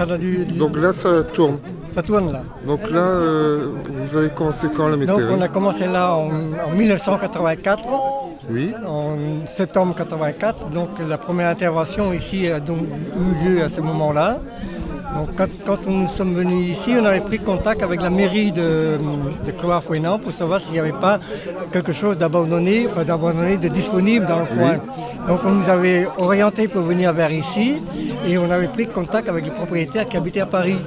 Donc là, ça tourne. Ça tourne là. Donc là, vous avez commencé quand la météo? Donc on a commencé là en 1984. Oui. En septembre 84, donc la première intervention ici a donc eu lieu à ce moment-là. Donc quand nous sommes venus ici, on avait pris contact avec la mairie de Clohars-Fouesnant pour savoir s'il n'y avait pas quelque chose d'abandonné, de disponible dans le coin. Donc on nous avait orienté pour venir vers ici et on avait pris contact avec le propriétaire qui habitait à Paris,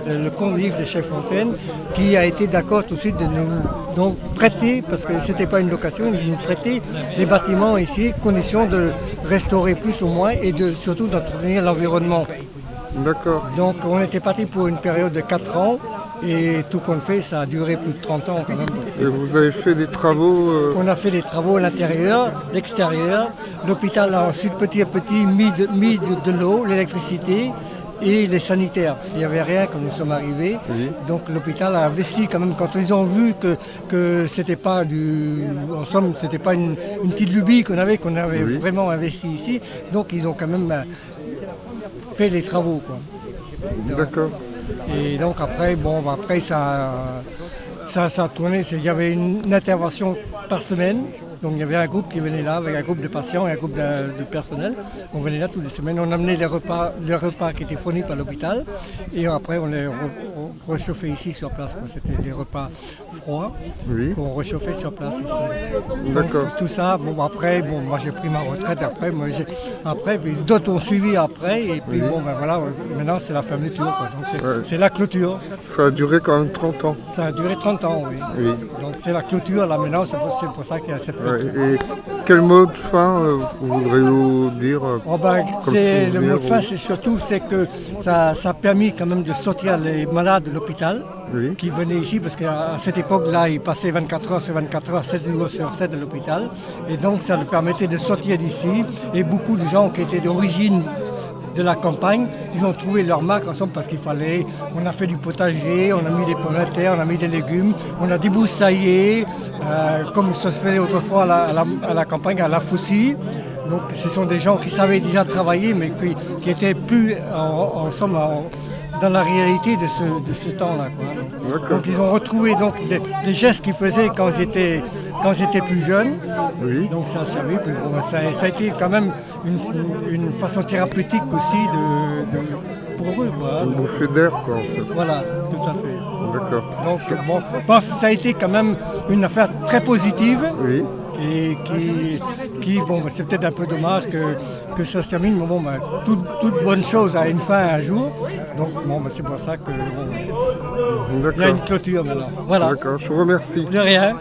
le comte Yves de Cheffontaine, qui a été d'accord tout de suite de nous prêter, parce que ce n'était pas une location, de nous prêter des bâtiments ici, condition de restaurer plus ou moins et surtout d'entretenir l'environnement. D'accord. Donc on était parti pour une période de 4 ans et tout compte fait, ça a duré plus de 30 ans quand même. Et vous avez fait des travaux On a fait des travaux à l'intérieur, l'extérieur. L'hôpital a ensuite petit à petit mis de l'eau, l'électricité et les sanitaires, parce qu'il n'y avait rien quand nous sommes arrivés. Oui. Donc l'hôpital a investi quand même, quand ils ont vu que c'était pas en somme, c'était pas une petite lubie qu'on avait Oui. vraiment investi ici. Donc ils ont quand même fait les travaux, quoi. D'accord. Et donc après ça a tourné. Il y avait une intervention par semaine. Donc il y avait un groupe qui venait là avec un groupe de patients et un groupe de personnel. On venait là toutes les semaines. On amenait les repas qui étaient fournis par l'hôpital. Et après on les réchauffait ici sur place. C'était des repas froids qu'on réchauffait sur place ici. D'accord. Donc, tout ça, moi j'ai pris ma retraite après, puis d'autres ont suivi après. Et puis maintenant c'est la fermeture, quoi. Donc c'est la clôture. Ça a duré quand même 30 ans. Ça a duré 30 ans, oui. Donc c'est la clôture là maintenant, c'est pour ça qu'il y a cette clôture. Et quel mot de fin voudriez-vous dire le mot de fin, c'est surtout que ça a permis quand même de sortir les malades de l'hôpital qui venaient ici, parce qu'à cette époque-là, ils passaient 24 heures sur 24 heures, 7 jours sur 7 de l'hôpital. Et donc ça leur permettait de sortir d'ici. Et beaucoup de gens qui étaient d'origine de la campagne, ils ont trouvé leur marque ensemble parce on a fait du potager, on a mis des pommes de terre, on a mis des légumes, on a débroussaillé, comme ça se faisait autrefois à la campagne, à la Foussy. Donc ce sont des gens qui savaient déjà travailler, mais qui étaient plus dans la réalité de ce temps-là, quoi. Donc ils ont retrouvé des gestes qu'ils faisaient quand ils étaient plus jeunes. Oui. Donc ça a servi. Puis ça a été quand même une façon thérapeutique aussi pour eux, quoi. Une bouffée d'air, quoi, en fait. Voilà, tout à fait. D'accord. Donc je pense que ça a été quand même une affaire très positive. Oui. Et c'est peut-être un peu dommage que ça se termine, mais toute bonne chose a une fin un jour. Donc c'est pour ça que il y a une clôture maintenant. Voilà. D'accord, je vous remercie. De rien.